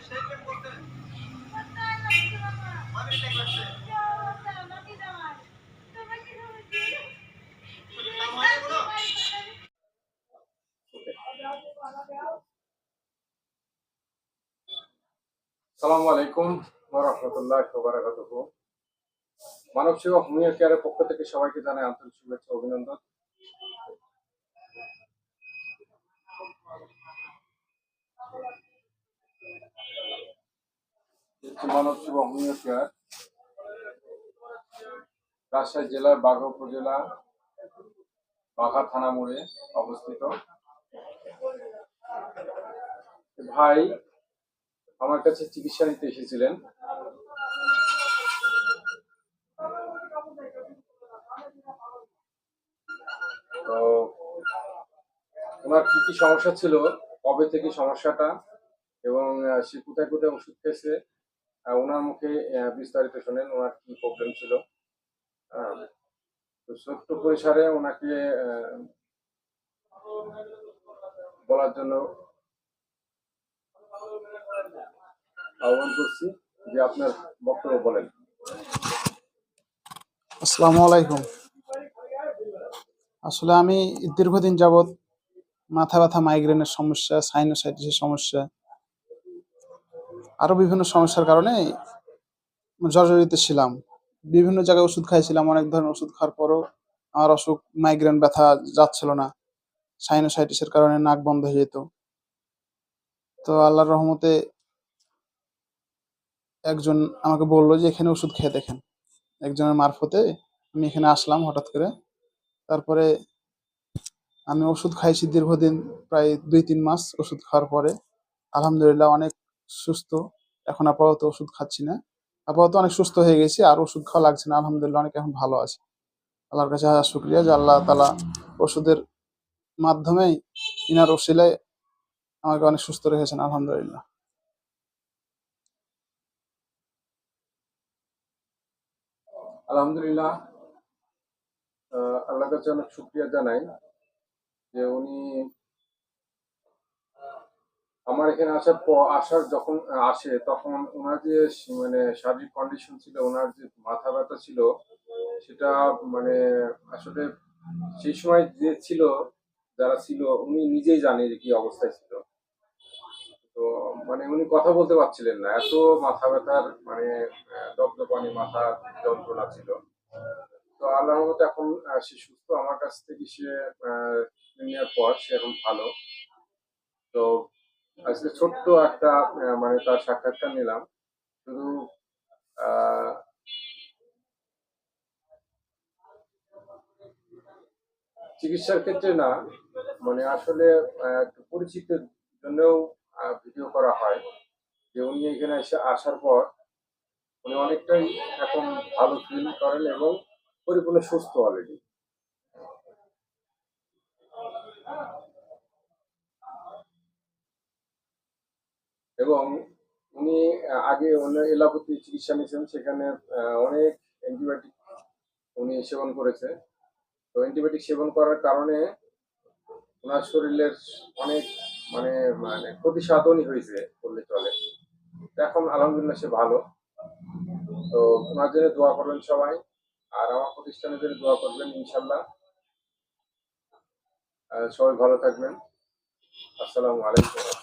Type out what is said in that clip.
আসসালামু আলাইকুম ওয়া রাহমাতুল্লাহি ওয়া বারাকাতুহু। মানব সেবা হোমিও কেয়ারের পক্ষ থেকে সবাইকে জানাই আন্তরিক শুভেচ্ছা ও অভিনন্দন। মানব সেবা হোমিও কেয়ার রাজশাহী জেলার বাঘা উপজেলা বাঘা থানা মোড়ে অবস্থিত। ভাই আমার কাছে চিকিৎসা নিতে এসেছিলেন। তো ওনার কি কি সমস্যা ছিল, কবে থেকে সমস্যাটা, এবং সে কোথায় কোথায় ওষুধ খেয়েছে, ওনার মুখে বিস্তারিত শোনেন ওনার কি প্রবলেম ছিল। তো ছোট্ট পরিসরে ওনাকে বলার জন্য আহ্বান করছি যে আপনার বক্তব্য বলেন। আসসালামু আলাইকুম। আসলে আমি দীর্ঘদিন যাবৎ মাথা ব্যথা, মাইগ্রেনের সমস্যা, সাইনোসাইটিসের সমস্যা, আরো বিভিন্ন সমস্যার কারণে জর্জরিত ছিলাম। বিভিন্ন জায়গায় ওষুধ খাইছিলাম, অনেক ধরনের ওষুধ খাওয়ার পরও আমার অসুখ, মাইগ্রেন ব্যথা যাচ্ছিল না। সাইনোসাইটিসের কারণে নাক বন্ধ হয়ে যেত। তো আল্লাহর রহমতে একজন আমাকে বলল যে এখানে ওষুধ খেয়ে দেখেন। একজনের মারফতে আমি এখানে আসলাম হঠাৎ করে। তারপরে আমি ওষুধ খাইছি দীর্ঘদিন, প্রায় ২-৩ মাস ওষুধ খাওয়ার পরে আলহামদুলিল্লাহ অনেক সুস্থ। এখন আপাতত ওষুধ খাচ্ছি না। আপাতত অনেক সুস্থ হয়ে গেছি, আর ওষুধ খাওয়া লাগছে না। আলহামদুলিল্লাহ অনেক এখন ভালো আছি। আল্লাহর কাছে হাজার শুকরিয়া যে আল্লাহ তাআলা ওষুধের মাধ্যমেই, ইনার ওসিলায় আমাকে অনেক সুস্থ রেখেছেন আলহামদুলিল্লাহ। আলহামদুলিল্লাহ, আল্লাহর কাছে অনেক শুকরিয়া জানাই যে উনি আমার এখানে আসার যখন আসে তখন ওনার যে মানে শারীরিক কন্ডিশন ছিল, ওনার যে মাথা ব্যথা ছিল, সেটা মানে আসলে সেই সময় যে ছিল, যারা ছিল, উনি নিজেই জানে যে কি অবস্থায় ছিল। তো মানে উনি কথা বলতে পারছিলেন না, এত মাথা ব্যথার মানে দপদপানি মাথা যন্ত্রণা ছিল। তো আল্লাহর মতো এখন সে সুস্থ। আমার কাছ থেকে সে নেওয়ার পর সে এখন ভালো। তো আজকে ছোট্ট একটা মানে তার সাক্ষাৎকার নিলাম। শুধু আহ, চিকিৎসার ক্ষেত্রে না, মানে আসলে একটু পরিচিতির জন্যও ভিডিও করা হয় যে উনি এখানে এসে আসার পর উনি অনেকটাই এখন ভালো ফিল করেন এবং পরিপূর্ণ সুস্থ অলরেডি। এবং উনি আগে অন্য এলাপতি চিকিৎসা নিয়েছেন, সেখানে অনেক অ্যান্টিবায়োটিক উনি সেবন করেছে। তো অ্যান্টিবায়োটিক সেবন করার কারণে ওনার শরীরের অনেক মানে মানে ক্ষতি সাধনই হয়েছে বললে চলে। এখন আলহামদুলিল্লাহ সে ভালো। তো ওনার জন্য দোয়া করবেন সবাই, আর আমার প্রতিষ্ঠানের জন্য দোয়া করবেন ইনশাল্লাহ। সবাই ভালো থাকবেন। আসসালামু আলাইকুম।